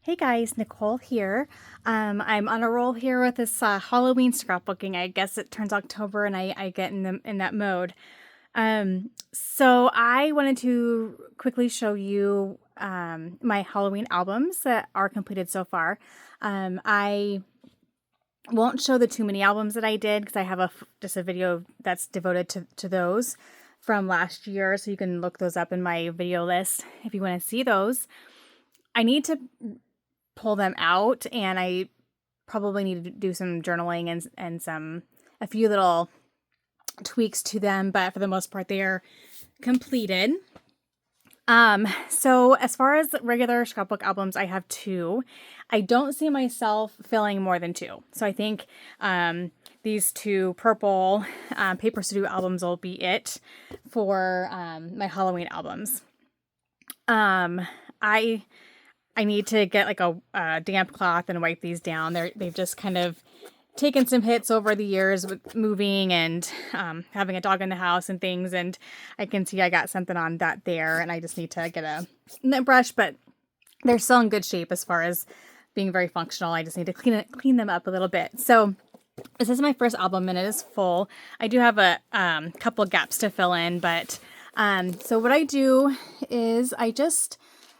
Hey guys, Nicole here. I'm on a roll here with this Halloween scrapbooking. I guess it turns October and I get in that mode. So I wanted to quickly show you my Halloween albums that are completed so far. I won't show the too many albums that I did because I have just a video that's devoted to those from last year, so you can look those up in my video list if you want to see those. I need to pull them out, and I probably need to do some journaling and a few little tweaks to them, but for the most part they're completed. So as far as regular scrapbook albums, I have two. I don't see myself filling more than two. So I think these two purple Paper Studio albums will be it for my Halloween albums. I need to get like a damp cloth and wipe these down. They've just kind of taken some hits over the years with moving and having a dog in the house and things. And I can see I got something on that there, and I just need to get a net brush, but they're still in good shape as far as being very functional. I just need to clean them up a little bit. So this is my first album and it is full. I do have a couple gaps to fill in, but so what I do is I just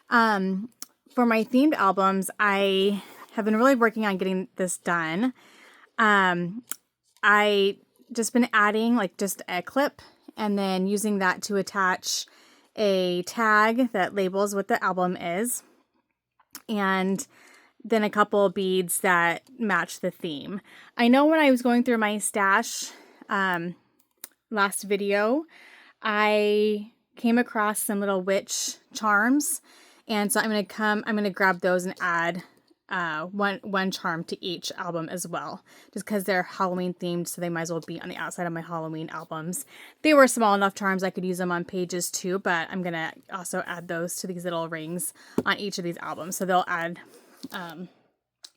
for my themed albums, I have been really working on getting this done. I just been adding like just a clip and then using that to attach a tag that labels what the album is, and then a couple beads that match the theme. I know when I was going through my stash last video, I came across some little witch charms, and so I'm gonna grab those and add one charm to each album as well, just because they're Halloween themed, so they might as well be on the outside of my Halloween albums. They were small enough charms I could use them on pages too, but I'm gonna also add those to these little rings on each of these albums, so they'll add a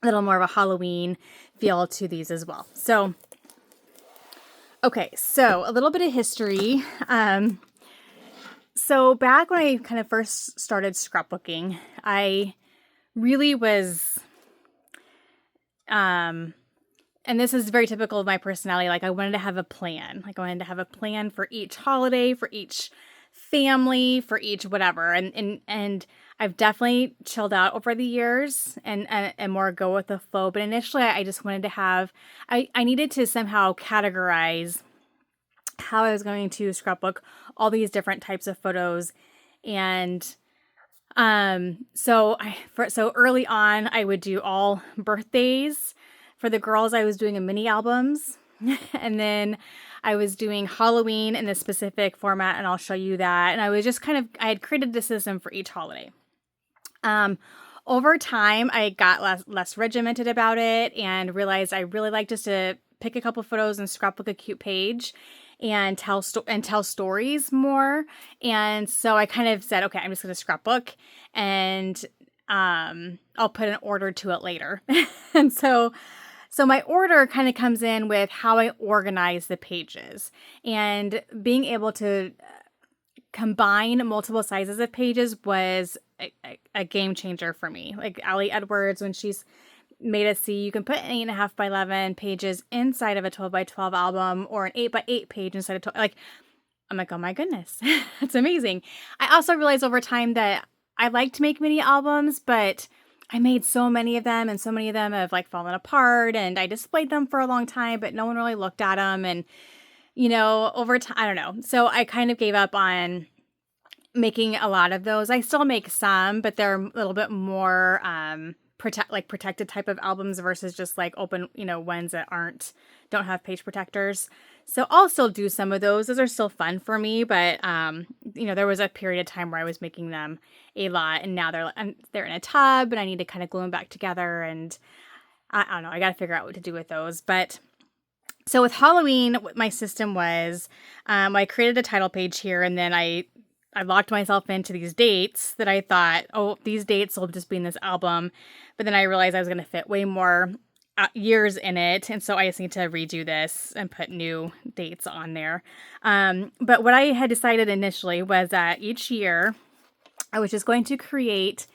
little more of a Halloween feel to these as well. So okay, so a little bit of history. So back when I kind of first started scrapbooking, I really was, and this is very typical of my personality, like I wanted to have a plan. Like I wanted to have a plan for each holiday, for each family, for each whatever. And I've definitely chilled out over the years and more go with the flow. But initially I just wanted to have, I needed to somehow categorize how I was going to scrapbook all these different types of photos. And so early on I would do all birthdays. For the girls, I was doing a mini albums, and then I was doing Halloween in a specific format, and I'll show you that. And I was just I had created a system for each holiday. Over time I got less regimented about it and realized I really like just to pick a couple photos and scrapbook a cute page and tell stories more. And so I kind of said, okay, I'm just going to scrapbook, and I'll put an order to it later. And so my order kind of comes in with how I organize the pages, and being able to combine multiple sizes of pages was a game changer for me. Like Ali Edwards, when she's made us see you can put an 8.5 by 11 pages inside of a 12 by 12 album, or an 8 by 8 page inside of 12. Like, I'm like, oh my goodness, that's amazing. I also realized over time that I like to make mini albums, but I made so many of them, and so many of them have like fallen apart, and I displayed them for a long time, but no one really looked at them. And, over time, I don't know. So I kind of gave up on making a lot of those. I still make some, but they're a little bit more, protected type of albums versus just like open, ones that don't have page protectors. So I'll still do some of those. Those are still fun for me, but there was a period of time where I was making them a lot, and now they're in a tub, and I need to kind of glue them back together, and I don't know, I got to figure out what to do with those. But so with Halloween, what my system was, I created a title page here, and then I locked myself into these dates that I thought, oh, these dates will just be in this album. But then I realized I was going to fit way more years in it. And so I just need to redo this and put new dates on there. But what I had decided initially was that each year I was just going to create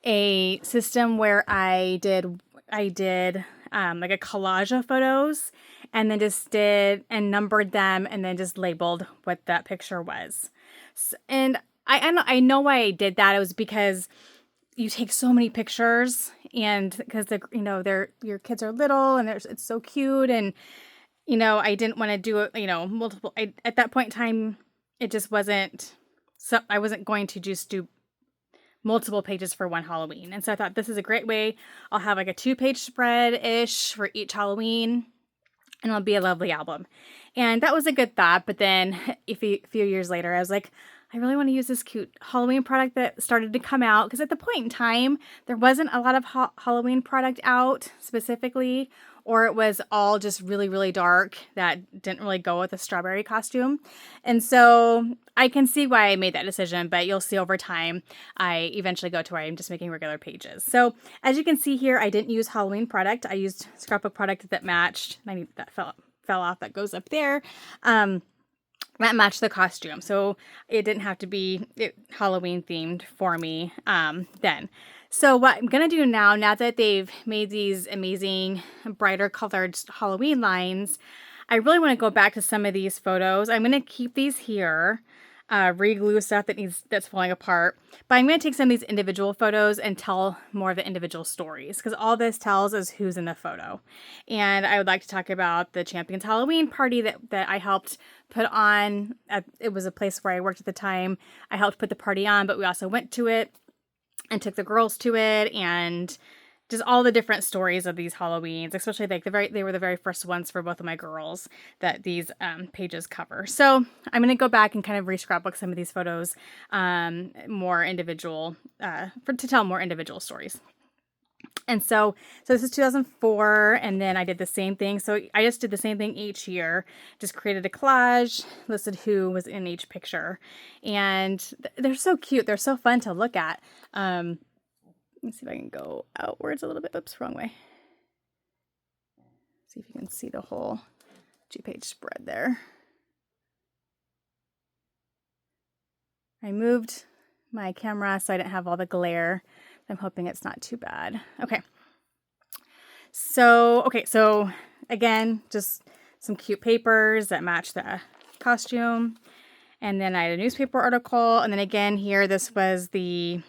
a system where I did like a collage of photos and then just did and numbered them and then just labeled what that picture was. And I know why I did that. It was because you take so many pictures and because your kids are little and it's so cute and I didn't want to do it, multiple. At that point in time, it just wasn't. So I wasn't going to just do multiple pages for one Halloween, and so I thought this is a great way. I'll have like a 2-page spread ish for each Halloween, and it'll be a lovely album. And that was a good thought. But then a few years later, I was like, I really want to use this cute Halloween product that started to come out because at the point in time, there wasn't a lot of Halloween product out specifically, or it was all just really, really dark that didn't really go with the strawberry costume. And so I can see why I made that decision, but you'll see over time, I eventually go to where I'm just making regular pages. So as you can see here, I didn't use Halloween product. I used scrapbook product that matched. That fell off. That goes up there. That matched the costume. So it didn't have to be Halloween themed for me then. So what I'm going to do now that they've made these amazing brighter colored Halloween lines, I really want to go back to some of these photos. I'm going to keep these here, re-glue stuff that's falling apart. But I'm going to take some of these individual photos and tell more of the individual stories because all this tells is who's in the photo. And I would like to talk about the Champions Halloween party that I helped put on. It was a place where I worked at the time. I helped put the party on, but we also went to it and took the girls to it, and just all the different stories of these Halloweens, especially like they were the very first ones for both of my girls that these pages cover. So I'm going to go back and kind of re-scrapbook some of these photos, more individual, to tell more individual stories. And so this is 2004, and then I did the same thing. So I just did the same thing each year, just created a collage, listed who was in each picture. And they're so cute. They're so fun to look at. Let me see if I can go outwards a little bit. Oops, wrong way. See if you can see the whole 2-page spread there. I moved my camera so I didn't have all the glare. I'm hoping it's not too bad. Okay. So again, just some cute papers that match the costume. And then I had a newspaper article. And then again here, this was the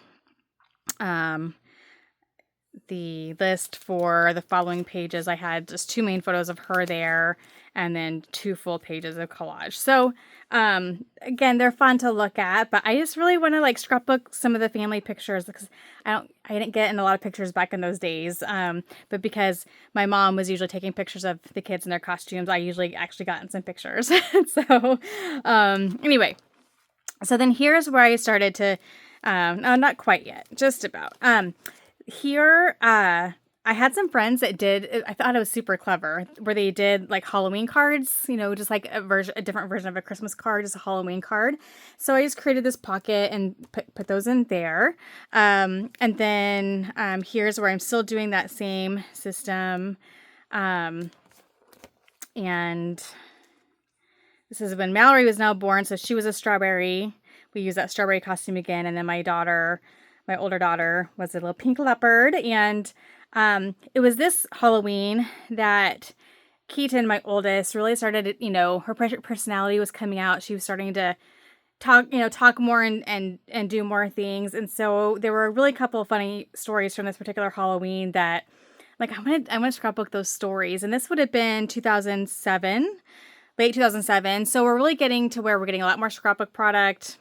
list for the following pages. I had just 2 main photos of her there and then 2 full pages of collage. So again, they're fun to look at, but I just really want to like scrapbook some of the family pictures because I didn't get in a lot of pictures back in those days. But because my mom was usually taking pictures of the kids in their costumes, I usually actually got in some pictures. So anyway, so then here's where I started to, no, not quite yet, just about. Here, I had some friends that did, I thought it was super clever, where they did like Halloween cards, just like a different version of a Christmas card, just a Halloween card. So I just created this pocket and put those in there. And then here's where I'm still doing that same system. And this is when Mallory was now born, so she was a strawberry. We used that strawberry costume again, and then my older daughter was a little pink leopard, and it was this Halloween that Keaton, my oldest, really started, her personality was coming out. She was starting to talk more and do more things. And so there were a really couple of funny stories from this particular Halloween that like, I want to scrapbook those stories. And this would have been 2007, late 2007. So we're really getting to where we're getting a lot more scrapbook product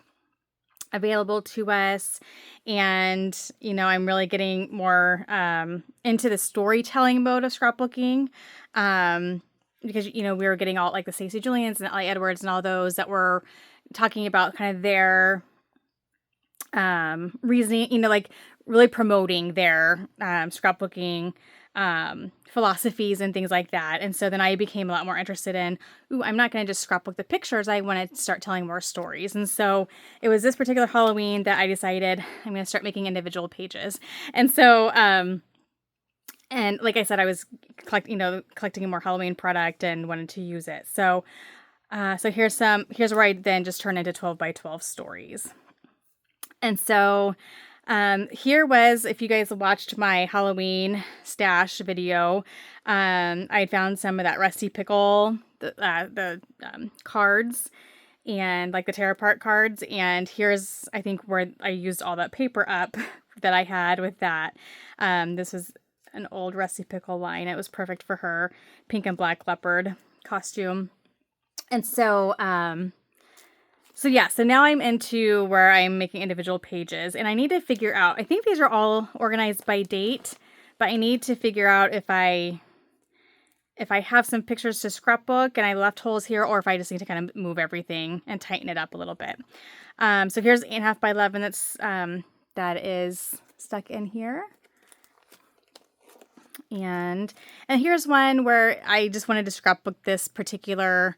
available to us. And, I'm really getting more into the storytelling mode of scrapbooking because, we were getting all like the Stacey Julians and Ellie Edwards and all those that were talking about kind of their reasoning, like really promoting their scrapbooking philosophies and things like that. And so then I became a lot more interested in, I'm not going to just scrapbook the pictures. I want to start telling more stories. And so it was this particular Halloween that I decided I'm going to start making individual pages. And so, and like I said, I was collecting more Halloween product and wanted to use it. So, here's where I then just turn into 12 by 12 stories. And so, Here was, if you guys watched my Halloween stash video, I found some of that Rusty Pickle, the cards, and like the tear apart cards. And here's, I think, where I used all that paper up that I had with that. This was an old Rusty Pickle line. It was perfect for her pink and black leopard costume. And so, so now I'm into where I'm making individual pages, and I need to figure out, I think these are all organized by date, but I need to figure out if I have some pictures to scrapbook and I left holes here, or if I just need to kind of move everything and tighten it up a little bit. So here's 8.5 by 11 that is stuck in here. And here's one where I just wanted to scrapbook this particular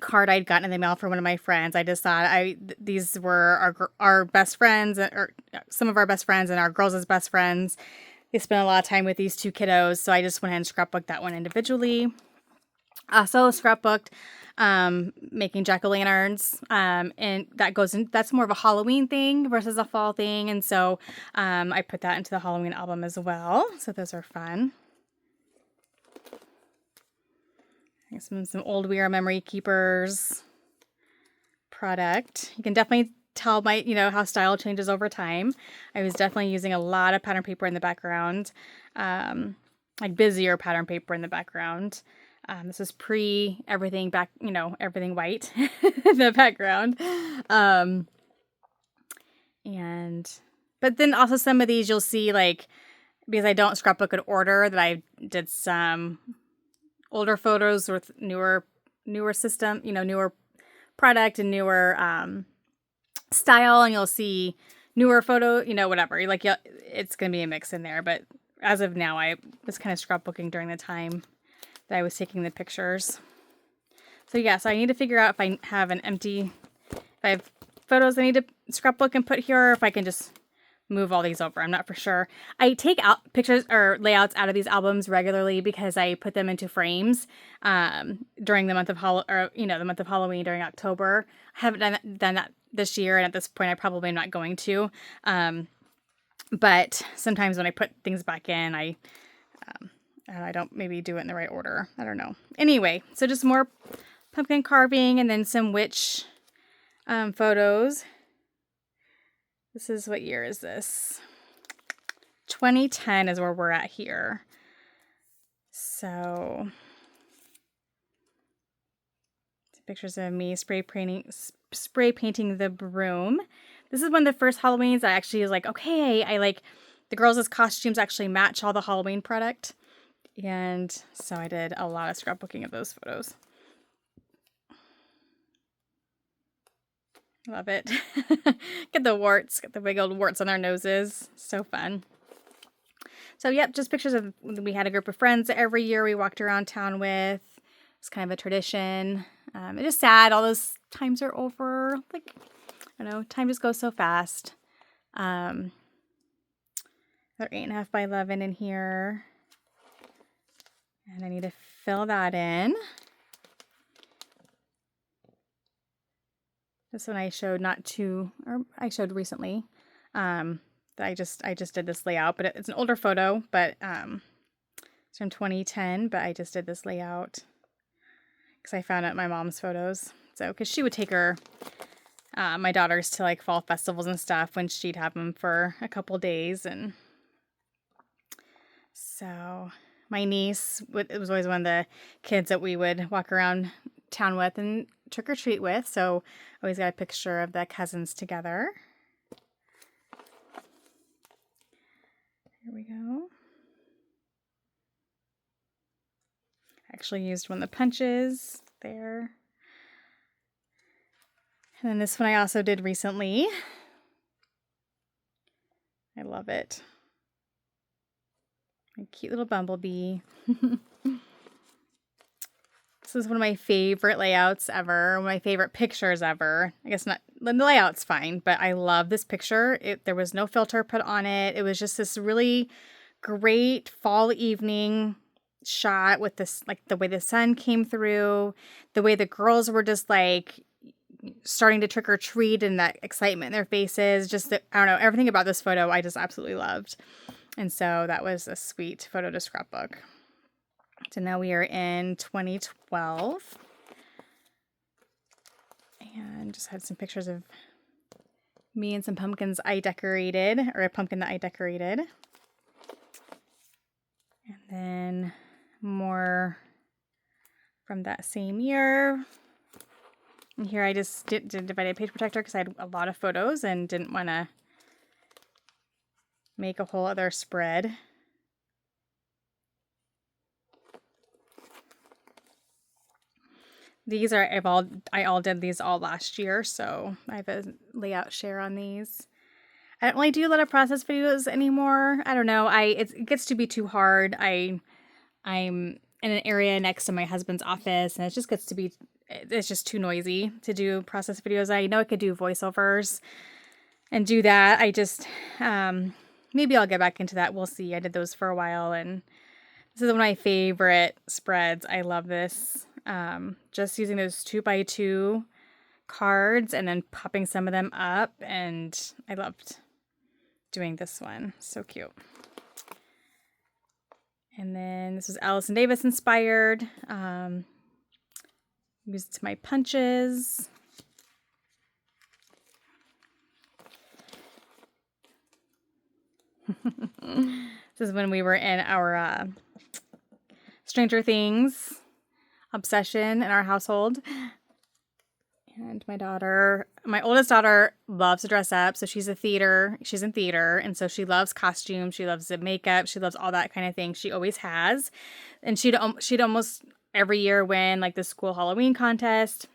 card I'd gotten in the mail for one of my friends. I just thought these were our best friends, or some of our best friends, and our girls' best friends. They spent a lot of time with these two kiddos, so I just went ahead and scrapbooked that one individually. Also scrapbooked making jack-o'-lanterns, and that's more of a Halloween thing versus a fall thing, and so I put that into the Halloween album as well. So those are fun. Some old We Are Memory Keepers product. You can definitely tell how style changes over time. I was definitely using a lot of pattern paper in the background, like busier pattern paper in the background. This is pre everything back, everything white in the background. But then also some of these you'll see, like, because I don't scrapbook in order, that I did some older photos with newer system, newer product and newer style, and you'll see newer photo, whatever. It's going to be a mix in there. But as of now, I was kind of scrapbooking during the time that I was taking the pictures. So so I need to figure out if I have photos I need to scrapbook and put here, or if I can just move all these over. I'm not for sure. I take out pictures or layouts out of these albums regularly because I put them into frames during the month of the month of Halloween during October. I haven't done that this year, and at this point I probably am not going to. But sometimes when I put things back in, I don't maybe do it in the right order. I don't know. Anyway, so just more pumpkin carving, and then some witch photos. This is, what year is this? 2010 is where we're at here. So, pictures of me spray painting the broom. This is one of the first Halloweens I actually was like, okay, I like the girls' costumes actually match all the Halloween product. And so I did a lot of scrapbooking of those photos. Love it. Get the warts. Get the big old warts on their noses. So fun. So, yep, just pictures of, we had a group of friends that every year we walked around town with. It's kind of a tradition. It's just sad. All those times are over. Like, I don't know, time just goes so fast. They're 8.5 by 11 in here. And I need to fill that in. This one I showed I showed recently. That I just did this layout, but it's an older photo, but it's from 2010. But I just did this layout because I found out my mom's photos. So, because she would take my daughters to like fall festivals and stuff when she'd have them for a couple days, and so my niece it was always one of the kids that we would walk around town with and trick or treat with. So I always got a picture of the cousins together. Here we go. Actually used one of the punches there. And then this one I also did recently. I love it. A cute little bumblebee. This is one of my favorite layouts ever, one of my favorite pictures ever. I guess not, the layout's fine, but I love this picture. There was no filter put on it. It was just this really great fall evening shot with this, like the way the sun came through, the way the girls were just like starting to trick or treat and that excitement in their faces. Just, I don't know, everything about this photo I just absolutely loved. And so that was a sweet photo to scrapbook. So now we are in 2012. And just had some pictures of me and some pumpkins I decorated, or a pumpkin that I decorated. And then more from that same year. And here I just did divided page protector because I had a lot of photos and didn't want to make a whole other spread. These are, I all did these all last year, so I have a layout share on these. I don't really do a lot of process videos anymore. I don't know. It gets to be too hard. I'm in an area next to my husband's office, and it's just too noisy to do process videos. I know I could do voiceovers and do that. I just, maybe I'll get back into that. We'll see. I did those for a while, and this is one of my favorite spreads. I love this. Just using those 2x2 cards and then popping some of them up, and I loved doing this one. So cute. And then this was Allison Davis inspired. Used my punches. This is when we were in our Stranger Things obsession in our household. And my oldest daughter loves to dress up. So she's in theater. And so she loves costumes. She loves the makeup. She loves all that kind of thing. She always has. And she'd almost every year win like the school Halloween contest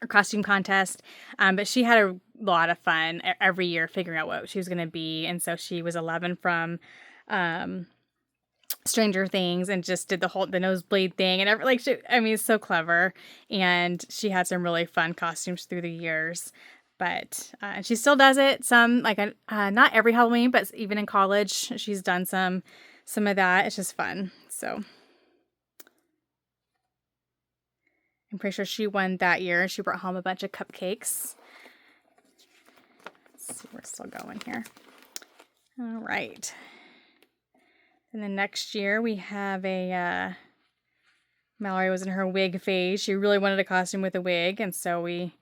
or costume contest. But she had a lot of fun every year figuring out what she was going to be. And so she was 11 from, Stranger Things and just did the nosebleed thing and it's so clever, and she had some really fun costumes through the years, but and she still does it some not every Halloween, but even in college she's done some of that. It's just fun. So I'm pretty sure she won that year. She brought home a bunch of cupcakes. Let's see, we're still going here. All right. And then next year we have Mallory was in her wig phase. She really wanted a costume with a wig, and so we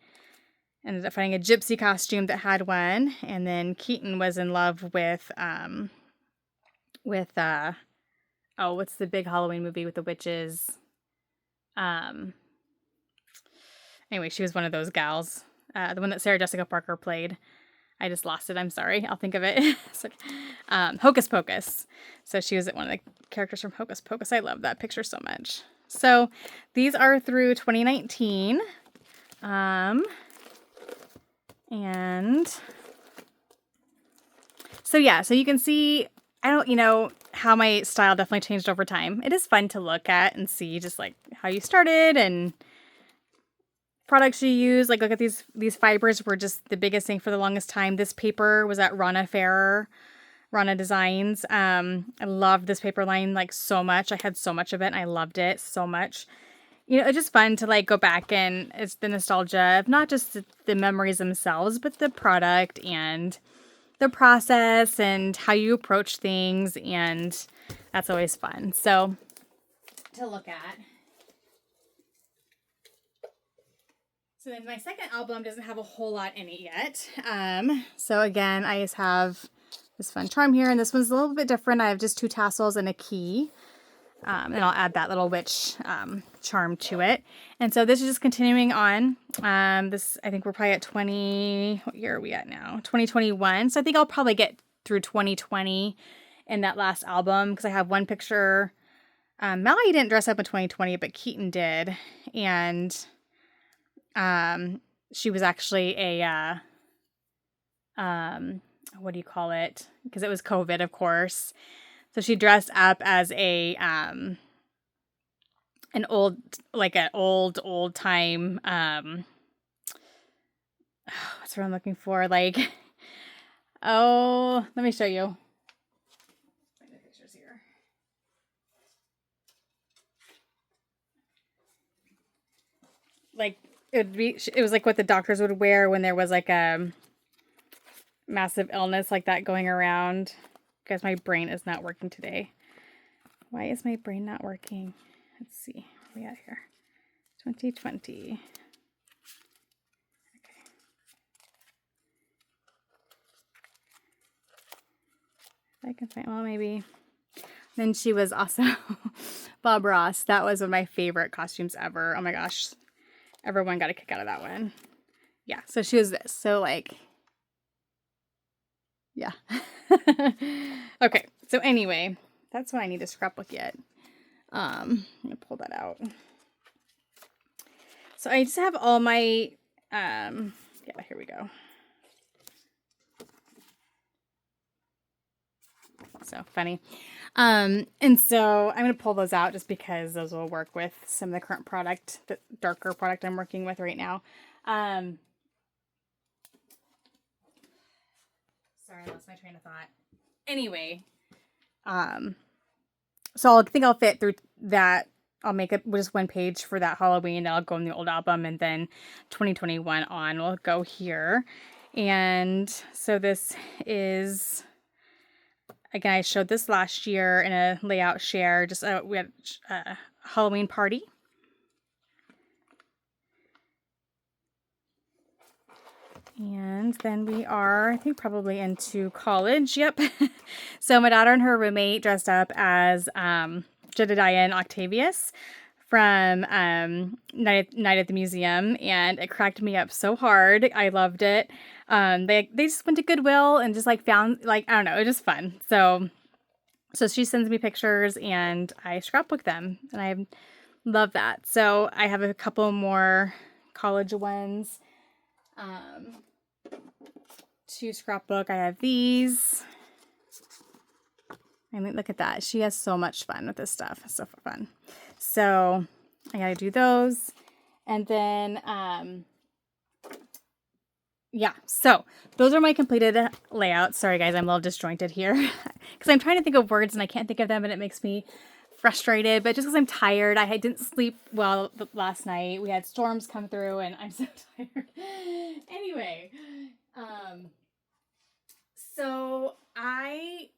ended up finding a gypsy costume that had one. And then Keaton was in love with what's the big Halloween movie with the witches? Anyway, she was one of those gals. The one that Sarah Jessica Parker played. I just lost it. I'm sorry. I'll think of it. Hocus Pocus. So she was one of the characters from Hocus Pocus. I love that picture so much. So these are through 2019. And so yeah, so you can see, how my style definitely changed over time. It is fun to look at and see just like how you started and products you use. Like, look at these fibers were just the biggest thing for the longest time. This paper was at Rana Designs. I love this paper line like so much. I had so much of it and I loved it so much. It's just fun to like go back, and it's the nostalgia of not just the memories themselves, but the product and the process and how you approach things, and that's always fun. So to look at. So then my second album doesn't have a whole lot in it yet. So again, I just have this fun charm here, and this one's a little bit different. I have just 2 tassels and a key. And I'll add that little witch charm to it. And so this is just continuing on. I think we're probably at what year are we at now? 2021. So I think I'll probably get through 2020 in that last album, because I have one picture. Mallory didn't dress up in 2020, but Keaton did. And she was actually what do you call it? Because it was COVID, of course. So she dressed up as an old time, what's what I'm looking for? Let me show you. Find the pictures here. Like it was like what the doctors would wear when there was like a massive illness like that going around. Guys, my brain is not working today. Why is my brain not working? Let's see. What we got here? 2020. I can find, well, maybe. Then she was also Bob Ross. That was one of my favorite costumes ever. Oh my gosh. Everyone got a kick out of that one. Yeah, so she was this. So like, yeah. Okay, so anyway, that's what I need to scrapbook yet. I'm gonna pull that out. So I just have all my, yeah, here we go. So funny. And so I'm going to pull those out just because those will work with some of the current product, the darker product I'm working with right now. Sorry, I lost my train of thought. Anyway, so I think I'll fit through that. I'll make it just one page for that Halloween. I'll go in the old album, and then 2021 on will go here. And so this is, again, I showed this last year in a layout share. Just we had a Halloween party. And then we are, I think, probably into college. Yep. So my daughter and her roommate dressed up as Jedediah and Octavius from Night at the Museum, and it cracked me up so hard. I loved it. They just went to Goodwill and just like found, like, I don't know, it was just fun. So she sends me pictures and I scrapbook them, and I love that. So I have a couple more college ones to scrapbook. I have these. I mean, look at that. She has so much fun with this stuff. It's so fun. So I gotta do those. And then, yeah, so those are my completed layouts. Sorry guys, I'm a little disjointed here because I'm trying to think of words and I can't think of them, and it makes me frustrated, but just because I'm tired. I didn't sleep well last night. We had storms come through and I'm so tired. Anyway, so I,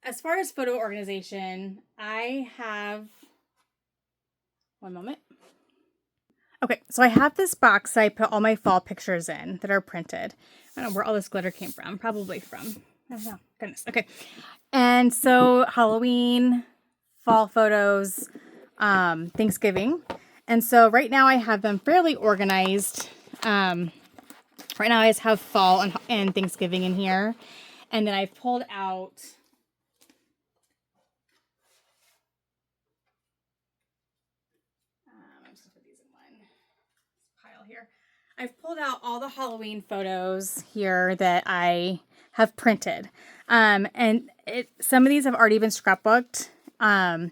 as far as photo organization, I have, one moment. Okay, so I have this box that I put all my fall pictures in that are printed. I don't know where all this glitter came from. Probably from, I don't know. Goodness. Okay. And so Halloween, fall photos, Thanksgiving. And so right now I have them fairly organized. Right now I just have fall and Thanksgiving in here. And then I've pulled out, I'm just gonna put these in one pile here. I've pulled out all the Halloween photos here that I have printed. And some of these have already been scrapbooked. And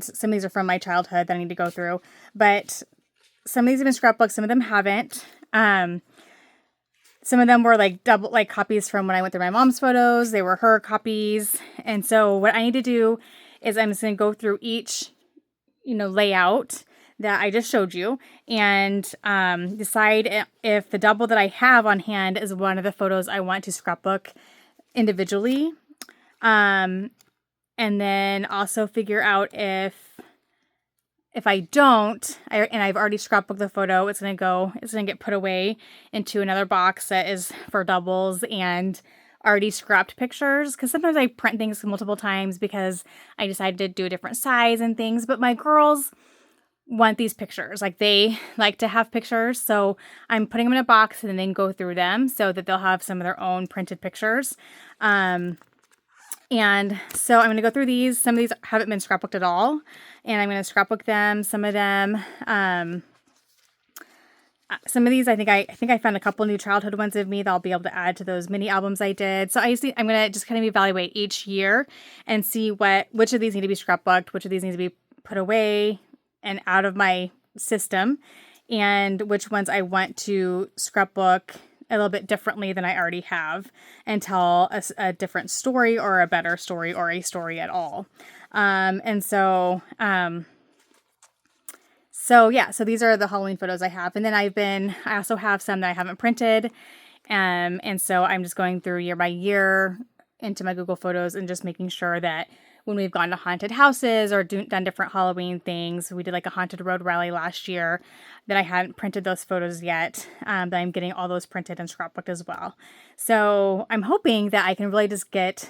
some of these are from my childhood that I need to go through. But some of these have been scrapbooked, some of them haven't. Some of them were like double, like copies from when I went through my mom's photos. They were her copies. And so what I need to do is I'm just going to go through each, layout that I just showed you and decide if the double that I have on hand is one of the photos I want to scrapbook individually. And then also figure out if I don't, and I've already scrapbooked the photo, it's going to get put away into another box that is for doubles and already scrapped pictures. Because sometimes I print things multiple times because I decided to do a different size and things. But my girls want these pictures. Like, they like to have pictures. So I'm putting them in a box and then go through them so that they'll have some of their own printed pictures. And so I'm going to go through these. Some of these haven't been scrapbooked at all, and I'm going to scrapbook them. Some of them, some of these, I think I found a couple new childhood ones of me that I'll be able to add to those mini albums I did. So I'm going to just kind of evaluate each year and see which of these need to be scrapbooked, which of these need to be put away and out of my system, and which ones I want to scrapbook a little bit differently than I already have and tell a different story or a better story or a story at all. And so So yeah, so these are the Halloween photos I have. And then I also have some that I haven't printed. And so I'm just going through year by year into my Google Photos and just making sure that when we've gone to haunted houses or done different Halloween things, we did like a haunted road rally last year, that I hadn't printed those photos yet, but I'm getting all those printed and scrapbooked as well. So I'm hoping that I can really just get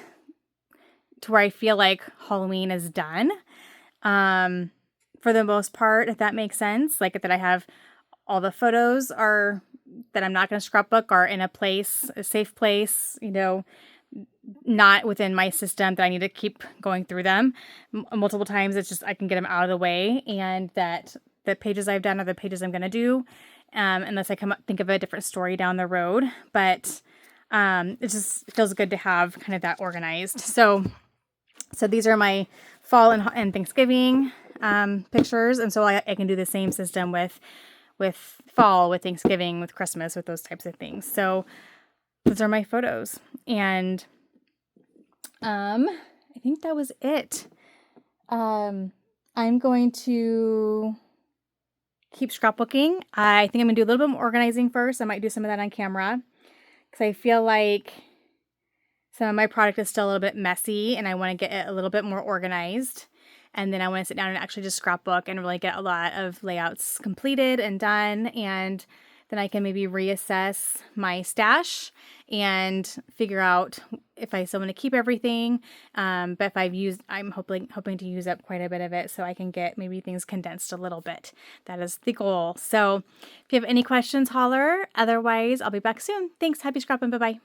to where I feel like Halloween is done, for the most part, if that makes sense. Like that I have all the photos are that I'm not going to scrapbook are in a safe place, not within my system that I need to keep going through them multiple times. It's just I can get them out of the way, and that the pages I've done are the pages I'm going to do, unless I think of a different story down the road. But it just feels good to have kind of that organized. So these are my fall and Thanksgiving pictures, and so I can do the same system with fall, with Thanksgiving, with Christmas, with those types of things. So those are my photos, and I think that was it. I'm going to keep scrapbooking. I think I'm gonna do a little bit more organizing first. I might do some of that on camera because I feel like some of my product is still a little bit messy and I want to get it a little bit more organized. And then I want to sit down and actually just scrapbook and really get a lot of layouts completed and done. And then I can maybe reassess my stash and figure out if I still want to keep everything. But if I'm hoping to use up quite a bit of it so I can get maybe things condensed a little bit. That is the goal. So if you have any questions, holler. Otherwise, I'll be back soon. Thanks. Happy scrapping. Bye-bye.